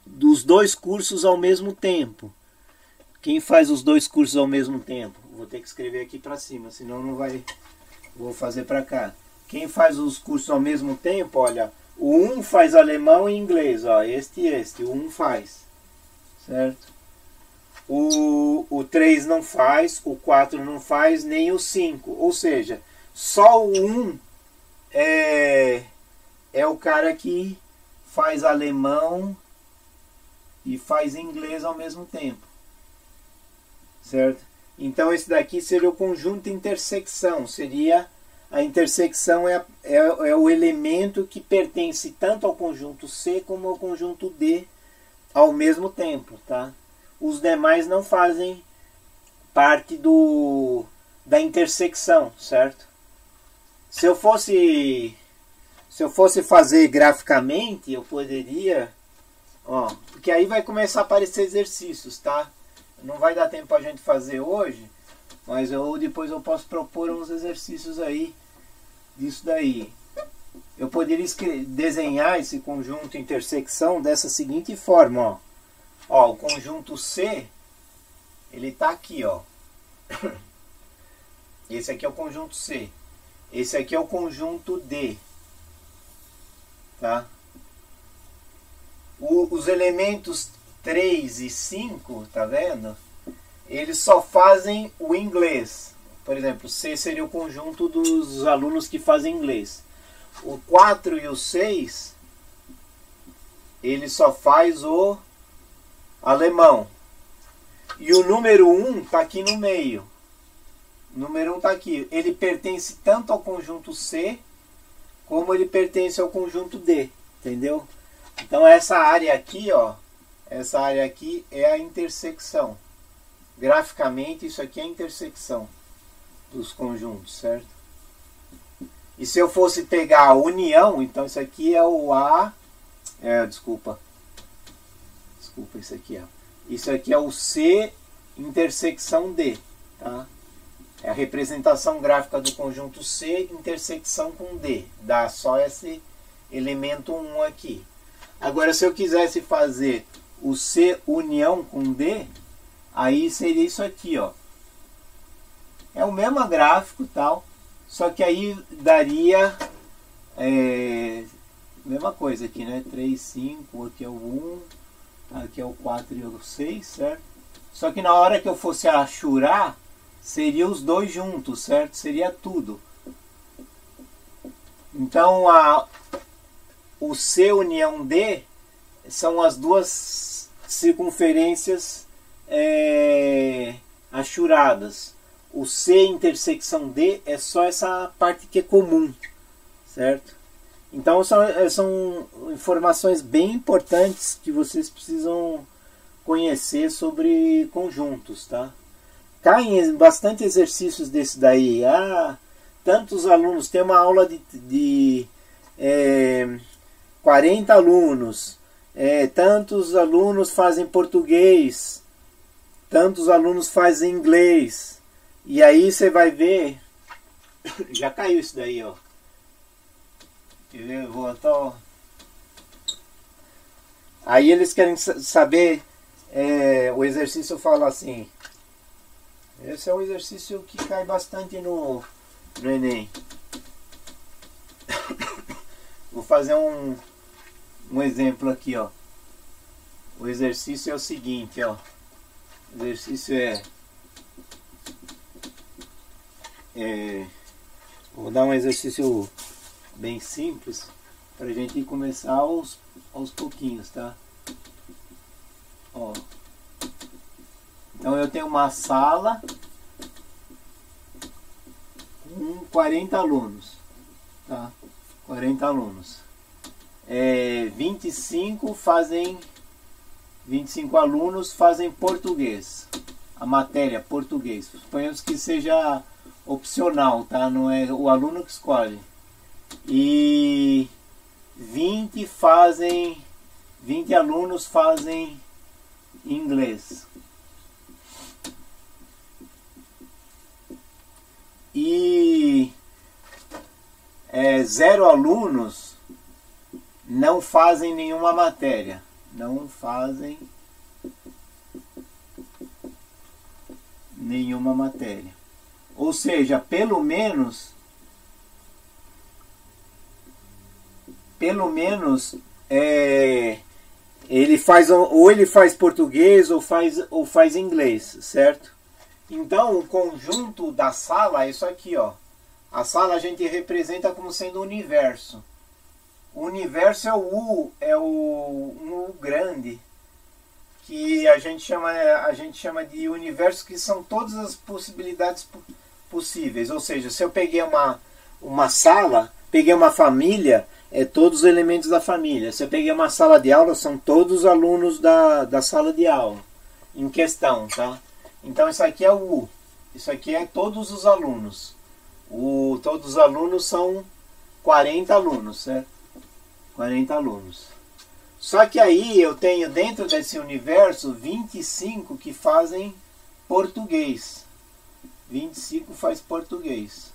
dos dois cursos ao mesmo tempo. Quem faz os dois cursos ao mesmo tempo? Vou ter que escrever aqui para cima, senão não vai. Vou fazer para cá. Quem faz os cursos ao mesmo tempo, olha, o 1 faz alemão e inglês, ó, este e este, o 1 faz, certo? O 3 não faz, o 4 não faz, nem o 5, ou seja, só o 1 é o cara que faz alemão e faz inglês ao mesmo tempo, certo? Então esse daqui seria o conjunto intersecção, seria a intersecção é o elemento que pertence tanto ao conjunto C como ao conjunto D ao mesmo tempo, tá? Os demais não fazem parte da intersecção, certo? Se eu fosse fazer graficamente, eu poderia, ó, porque aí vai começar a aparecer exercícios, tá? Não vai dar tempo a gente fazer hoje, mas depois eu posso propor uns exercícios aí disso daí. Eu poderia desenhar esse conjunto intersecção dessa seguinte forma, ó. Ó, o conjunto C, ele tá aqui, ó. Esse aqui é o conjunto C. Esse aqui é o conjunto D. Tá? Os elementos 3 e 5, tá vendo? Eles só fazem o inglês. Por exemplo, C seria o conjunto dos alunos que fazem inglês. O 4 e o 6, ele só faz o alemão. E o número 1 está aqui no meio. Número 1 está aqui. Ele pertence tanto ao conjunto C, como ele pertence ao conjunto D. Entendeu? Então essa área aqui, ó, essa área aqui é a intersecção. Graficamente, isso aqui é a intersecção dos conjuntos, certo? E se eu fosse pegar a união, então isso aqui é o A... Desculpa, isso aqui, ó. Isso aqui é o C intersecção D, tá? É a representação gráfica do conjunto C intersecção com D. Dá só esse elemento 1 aqui. Agora, se eu quisesse fazer o C união com D, aí seria isso aqui, ó. É o mesmo gráfico, tal, só que aí daria mesma coisa aqui, né? 3, 5, aqui é o 1, aqui é o 4 e o 6, certo? Só que na hora que eu fosse achurar, seria os dois juntos, certo? Seria tudo. Então, o C união D são as duas circunferências achuradas. O C intersecção D é só essa parte que é comum, certo? Então são informações bem importantes que vocês precisam conhecer sobre conjuntos, tá? Caem bastante exercícios desse daí. Tantos alunos, tem uma aula de 40 alunos, tantos alunos fazem português, tantos alunos fazem inglês. E aí você vai ver, já caiu isso daí, ó. Eu vou até... Aí eles querem saber, o exercício fala assim, esse é um exercício que cai bastante no Enem. Vou fazer um exemplo aqui, ó. O exercício é o seguinte, ó. O exercício vou dar um exercício bem simples para a gente começar aos pouquinhos, tá? Ó. Então eu tenho uma sala com 40 alunos, tá? 40 alunos. 25 alunos fazem português. A matéria português. Suponhamos que seja opcional, tá? Não é o aluno que escolhe. E 20 alunos fazem inglês. E 0 alunos não fazem nenhuma matéria. Não fazem nenhuma matéria. Ou seja, pelo menos ele faz, ou ele faz português ou faz inglês, certo? Então o conjunto da sala é isso aqui, ó. A sala a gente representa como sendo o universo. O universo é um U grande, que a gente chama de universo, que são todas as possibilidades possíveis. Ou seja, se eu peguei uma sala, peguei uma família, todos os elementos da família. Se eu peguei uma sala de aula, são todos os alunos da sala de aula em questão, tá? Então isso aqui é o U. Isso aqui é todos os alunos. Todos os alunos são 40 alunos, certo? 40 alunos. Só que aí eu tenho dentro desse universo 25 que fazem português. 25 faz português.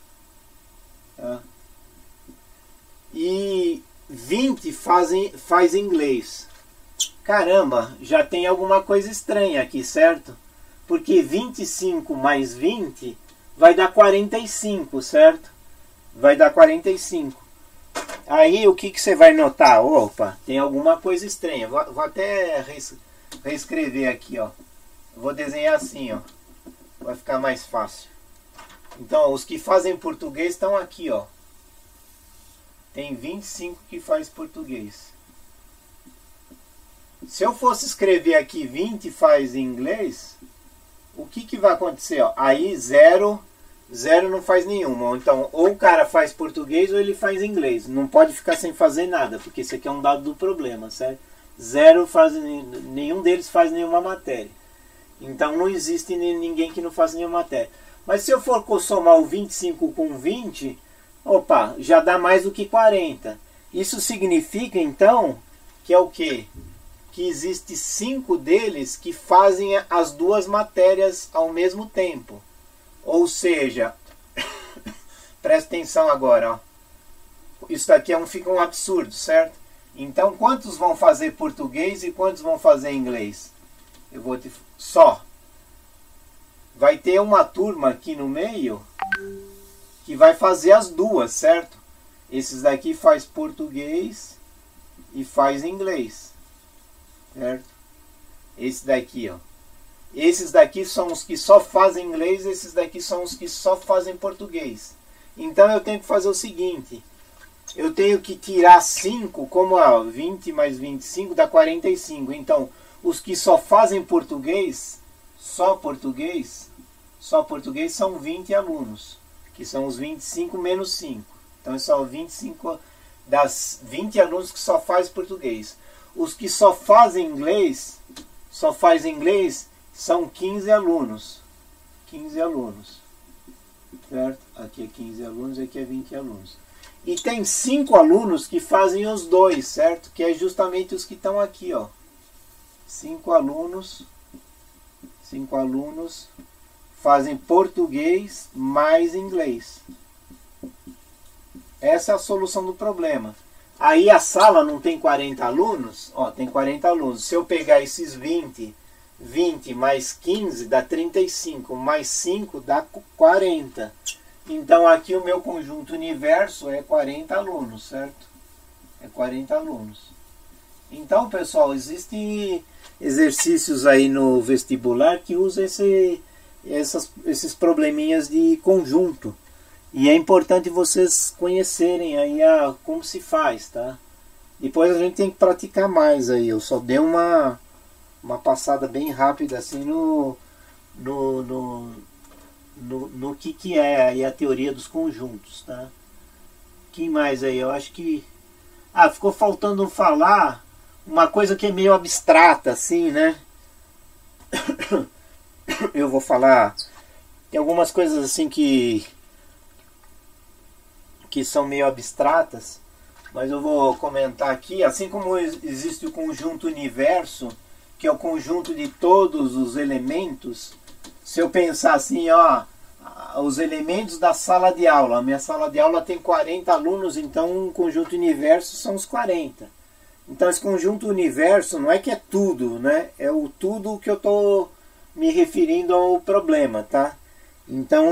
Tá? E 20 faz inglês. Caramba, já tem alguma coisa estranha aqui, certo? Porque 25 mais 20 vai dar 45, certo? Vai dar 45. Aí o que você vai notar? Opa, tem alguma coisa estranha. Vou até reescrever aqui, ó. Vou desenhar assim, ó. Vai ficar mais fácil. Então, os que fazem português estão aqui, ó. Tem 25 que faz português. Se eu fosse escrever aqui 20 faz inglês, o que vai acontecer? Ó? Aí 0 Zero não faz nenhuma. Então, ou o cara faz português ou ele faz inglês. Não pode ficar sem fazer nada, porque isso aqui é um dado do problema, certo? Zero faz, nenhum deles faz nenhuma matéria. Então não existe ninguém que não faça nenhuma matéria. Mas se eu for somar o 25 com 20, opa, já dá mais do que 40. Isso significa então que é o quê? Que existe 5 deles que fazem as duas matérias ao mesmo tempo. Ou seja, presta atenção agora, ó. Isso daqui fica um absurdo, certo? Então, quantos vão fazer português e quantos vão fazer inglês? Eu vou só. Vai ter uma turma aqui no meio que vai fazer as duas, certo? Esses daqui faz português e faz inglês, certo? Esse daqui, ó. Esses daqui são os que só fazem inglês, esses daqui são os que só fazem português. Então eu tenho que fazer o seguinte. Eu tenho que tirar 5, como 20 mais 25 dá 45. Então, os que só fazem português, só português são 20 alunos. Que são os 25 menos 5. Então, são 25 das 20 alunos que só fazem português. Os que só fazem inglês, são 15 alunos. 15 alunos. Certo? Aqui é 15 alunos, aqui é 20 alunos. E tem 5 alunos que fazem os dois, certo? Que é justamente os que estão aqui, ó. 5 alunos fazem português mais inglês. Essa é a solução do problema. Aí a sala não tem 40 alunos? Ó, tem 40 alunos. Se eu pegar esses 20 mais 15 dá 35, mais 5 dá 40. Então aqui o meu conjunto universo é 40 alunos, certo? É 40 alunos. Então, pessoal, existem exercícios aí no vestibular que usam esses probleminhas de conjunto. E é importante vocês conhecerem aí como se faz, tá? Depois a gente tem que praticar mais aí. Eu só dei uma passada bem rápida assim no que é aí a teoria dos conjuntos, tá? Que mais aí? Eu acho que ficou faltando falar uma coisa que é meio abstrata assim, né? Eu vou falar, tem algumas coisas assim que são meio abstratas, mas eu vou comentar aqui. Assim como existe o conjunto universo, que é o conjunto de todos os elementos. Se eu pensar assim, ó, os elementos da sala de aula. A minha sala de aula tem 40 alunos, então o conjunto universo são os 40. Então esse conjunto universo não é que é tudo, né? É o tudo que eu estou me referindo ao problema, tá? Então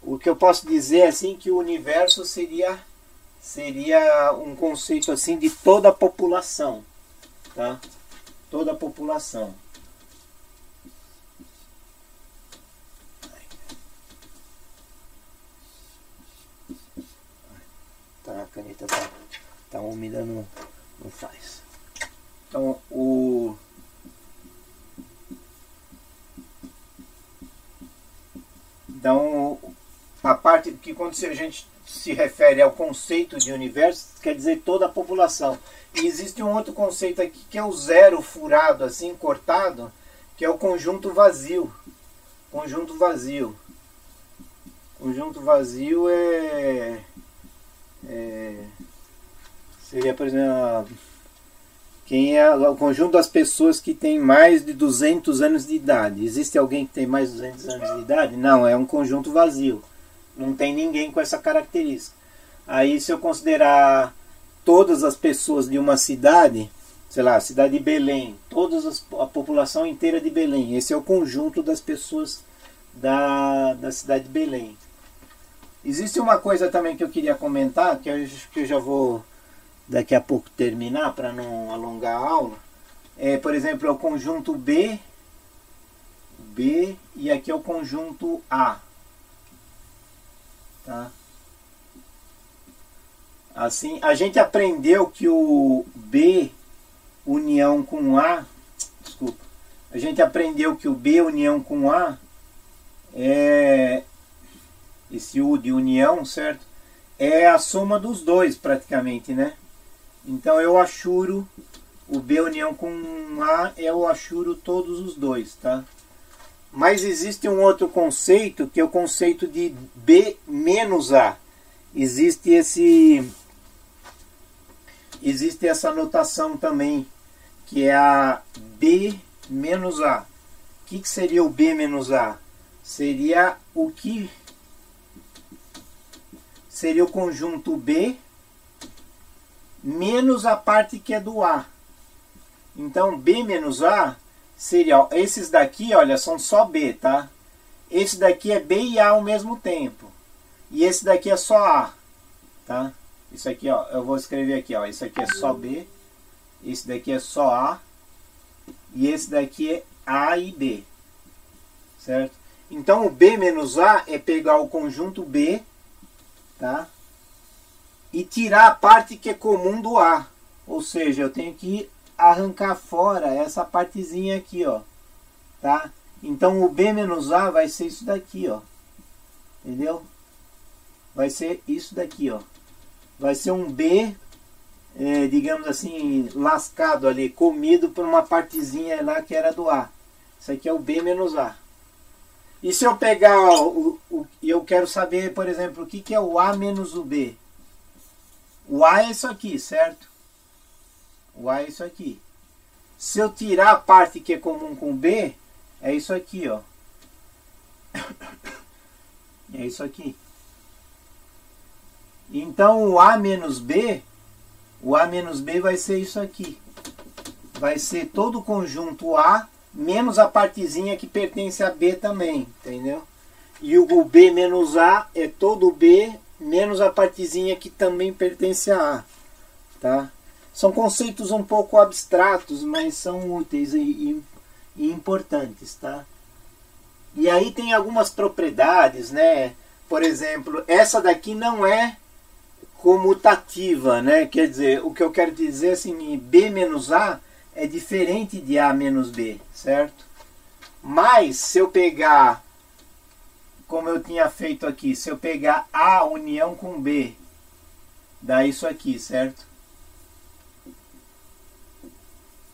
o que eu posso dizer assim, que o universo seria um conceito assim de toda a população, tá? Toda a população. Tá, a caneta tá úmida, não faz. Então a parte que quando a gente se refere ao conceito de universo, quer dizer toda a população. E existe um outro conceito aqui que é o zero furado, assim, cortado, que é o conjunto vazio. Conjunto vazio. Conjunto vazio seria, por exemplo, quem é o conjunto das pessoas que tem mais de 200 anos de idade. Existe alguém que tem mais de 200 anos de idade? Não, é um conjunto vazio. Não tem ninguém com essa característica. Aí, se eu considerar todas as pessoas de uma cidade, sei lá, a cidade de Belém, a população inteira de Belém, esse é o conjunto das pessoas da cidade de Belém. Existe uma coisa também que eu queria comentar, que eu já vou daqui a pouco terminar, para não alongar a aula. Por exemplo, é o conjunto B, e aqui é o conjunto A. Tá? Assim, a gente aprendeu que o B união com A, a gente aprendeu que o B união com A esse U de união, certo? É a soma dos dois praticamente, né? Então eu achuro o B união com A, eu achuro todos os dois, tá? Mas existe um outro conceito, que é o conceito de B menos A. Existe essa notação também, que é a B menos A. O que seria o B menos A? Seria o conjunto B menos a parte que é do A. Então, B menos A seria, ó, esses daqui, olha, são só B, tá? Esse daqui é B e A ao mesmo tempo. E esse daqui é só A, tá? Isso aqui, ó, eu vou escrever aqui, ó, isso aqui é só B, esse daqui é só A, e esse daqui é A e B, certo? Então, o B menos A é pegar o conjunto B, tá? E tirar a parte que é comum do A. Ou seja, eu tenho que arrancar fora essa partezinha aqui, ó, tá? Então, o B menos A vai ser isso daqui, ó. Entendeu? Vai ser isso daqui, ó. Vai ser um B, digamos assim, lascado ali, comido por uma partezinha lá que era do A. Isso aqui é o B menos A. E se eu pegar, ó, eu quero saber, por exemplo, o que é o A menos o B? O A é isso aqui, certo? O A é isso aqui. Se eu tirar a parte que é comum com o B, é isso aqui, ó. É isso aqui. Então o A menos B vai ser isso aqui. Vai ser todo o conjunto A menos a partezinha que pertence a B também, entendeu? E o B menos A é todo o B menos a partezinha que também pertence a A, tá? São conceitos um pouco abstratos, mas são úteis e importantes, tá? E aí tem algumas propriedades, né? Por exemplo, essa daqui não é comutativa, né? Quer dizer, o que eu quero dizer assim, B menos A é diferente de A menos B, certo? Mas se eu pegar, como eu tinha feito aqui, se eu pegar A união com B, dá isso aqui, certo?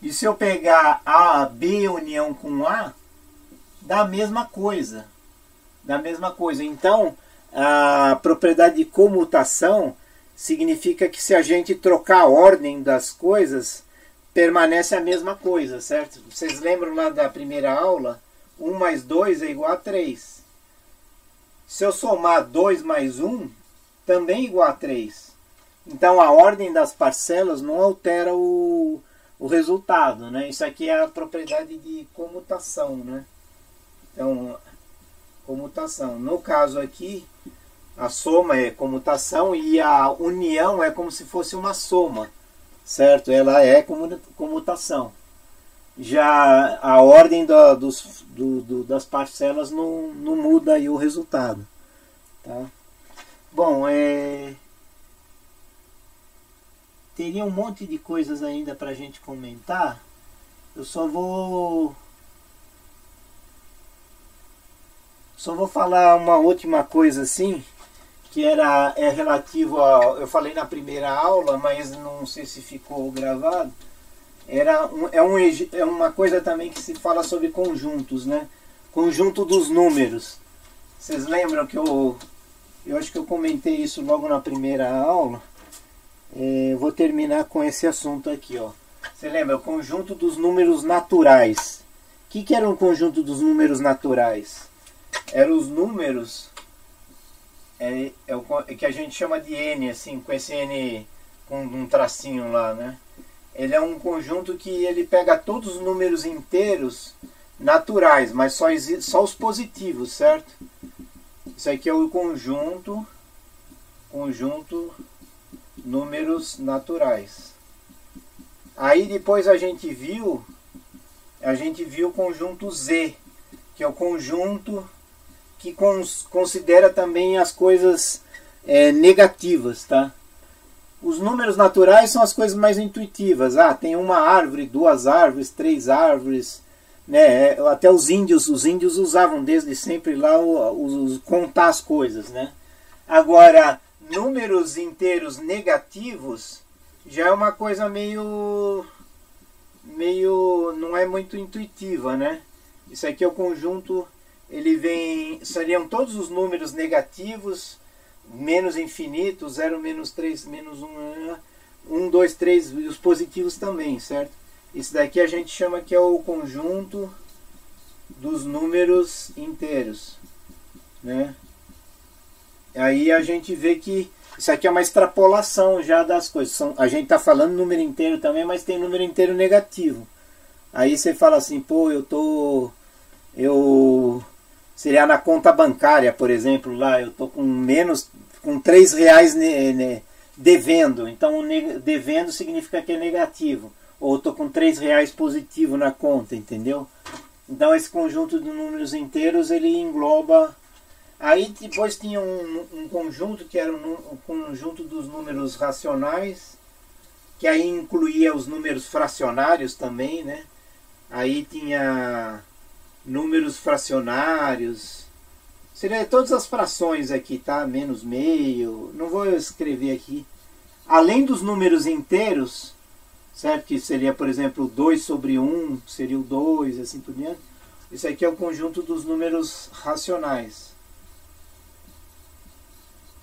E se eu pegar A, B união com A, dá a mesma coisa. Dá a mesma coisa. Então, a propriedade de comutação significa que se a gente trocar a ordem das coisas, permanece a mesma coisa, certo? Vocês lembram lá da primeira aula? 1 mais 2 é igual a 3. Se eu somar 2 mais 1, também é igual a 3. Então, a ordem das parcelas não altera o resultado, né? Isso aqui é a propriedade de comutação, né? Então, comutação. No caso aqui, a soma é comutação e a união é como se fosse uma soma, certo? Ela é comutação. Já a ordem das parcelas não muda aí o resultado, tá? Bom, teria um monte de coisas ainda para a gente comentar. Eu só vou falar uma última coisa assim, que é relativo a, eu falei na primeira aula, mas não sei se ficou gravado. É uma coisa também que se fala sobre conjuntos, né? Conjunto dos números. Vocês lembram que eu acho que eu comentei isso logo na primeira aula. Vou terminar com esse assunto aqui, ó. Você lembra? O conjunto dos números naturais. O que era um conjunto dos números naturais? Eram os números que a gente chama de N, assim, com esse N com um tracinho lá, né? Ele é um conjunto que ele pega todos os números inteiros naturais, mas só os positivos, certo? Isso aqui é o conjunto números naturais. Aí depois a gente viu o conjunto Z, que é o conjunto que considera também as coisas negativas, tá? Os números naturais são as coisas mais intuitivas. Ah, tem uma árvore, 2 árvores, 3 árvores, né? Até os índios usavam desde sempre lá contar as coisas, né? Agora, números inteiros negativos já é uma coisa meio não é muito intuitiva, né? Isso aqui é o conjunto, ele vem, seriam todos os números negativos, menos infinito, 0, menos 3, menos 1, 2, 3, e os positivos também, certo? Isso daqui a gente chama que é o conjunto dos números inteiros, né? Aí a gente vê que isso aqui é uma extrapolação já das coisas. A gente está falando número inteiro também, mas tem número inteiro negativo. Aí você fala assim, pô, seria na conta bancária, por exemplo, lá eu tô com R$3 devendo. Então devendo significa que é negativo. Ou eu tô com R$3 positivo na conta, entendeu? Então esse conjunto de números inteiros, ele engloba. Aí depois tinha um conjunto que era um conjunto dos números racionais, que aí incluía os números fracionários também, né? Aí tinha números fracionários, seria todas as frações aqui, tá? Menos meio, não vou escrever aqui. Além dos números inteiros, certo? Que seria, por exemplo, 2 sobre 1, seria o 2, assim por diante. Isso aqui é o conjunto dos números racionais.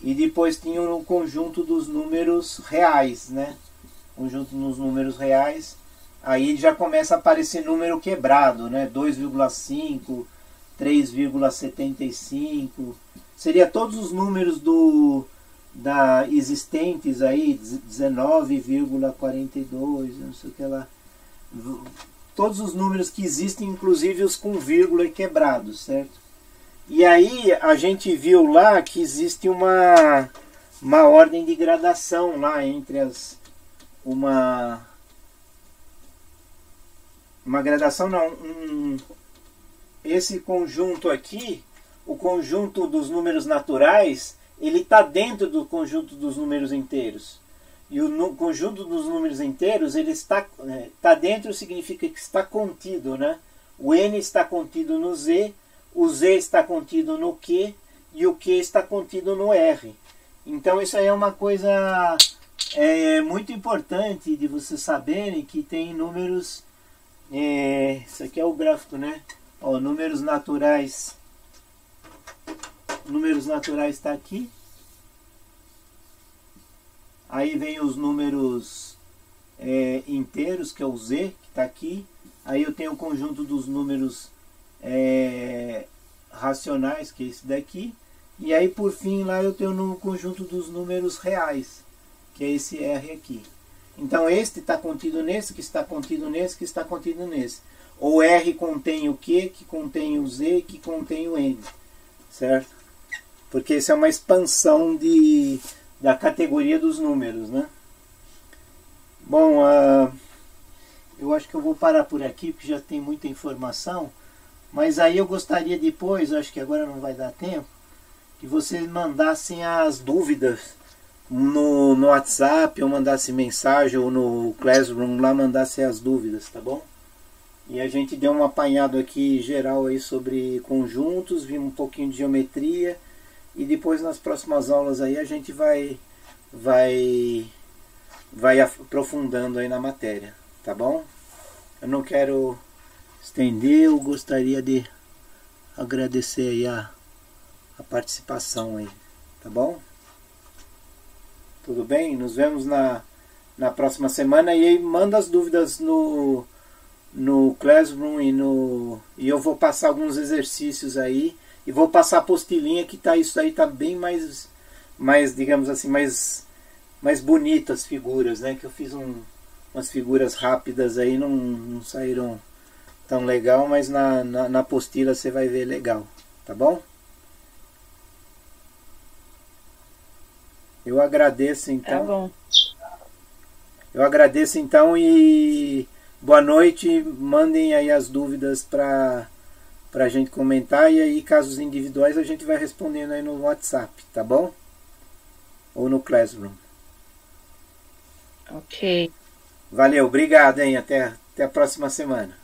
E depois tinha o conjunto dos números reais, né? Conjunto dos números reais. Aí já começa a aparecer número quebrado, né? 2,5, 3,75. Seria todos os números existentes aí, 19,42, não sei o que lá. Todos os números que existem, inclusive os com vírgula quebrados, certo? E aí a gente viu lá que existe uma ordem de gradação lá entre uma gradação não, esse conjunto aqui, o conjunto dos números naturais, ele está dentro do conjunto dos números inteiros. E o conjunto dos números inteiros, ele está dentro, significa que está contido, né? O n está contido no z, o z está contido no q e o q está contido no r. Então isso aí é uma coisa muito importante de vocês saberem, que tem números, isso aqui é o gráfico, né? Ó, números naturais está aqui. Aí vem os números inteiros, que é o z, que está aqui. Aí eu tenho o conjunto dos números racionais, que é esse daqui, e aí por fim lá eu tenho no conjunto dos números reais, que é esse R aqui. Então este está contido nesse, que está contido nesse, que está contido nesse. Ou R contém o Q, que contém o Z, que contém o N, certo? Porque isso é uma expansão da categoria dos números, né? Bom, eu acho que eu vou parar por aqui, porque já tem muita informação. Mas aí eu gostaria depois, acho que agora não vai dar tempo, que vocês mandassem as dúvidas no WhatsApp, ou mandassem mensagem, ou no Classroom lá mandassem as dúvidas, tá bom? E a gente deu um apanhado aqui geral aí sobre conjuntos, vimos um pouquinho de geometria, e depois nas próximas aulas aí a gente vai aprofundando aí na matéria, tá bom? Eu não quero estender, eu gostaria de agradecer aí a participação aí, tá bom? Tudo bem? Nos vemos na próxima semana, e aí manda as dúvidas no Classroom e eu vou passar alguns exercícios aí, e vou passar a apostilinha que tá, isso aí tá bem mais digamos assim, mais bonitas as figuras, né? Que eu fiz umas figuras rápidas aí, não saíram tão legal, mas na apostila você vai ver legal, tá bom? Eu agradeço então. Tá bom. Eu agradeço então, e boa noite. Mandem aí as dúvidas para a gente comentar, e aí casos individuais a gente vai respondendo aí no WhatsApp, tá bom? Ou no Classroom. Ok. Valeu, obrigado, hein? Até a próxima semana.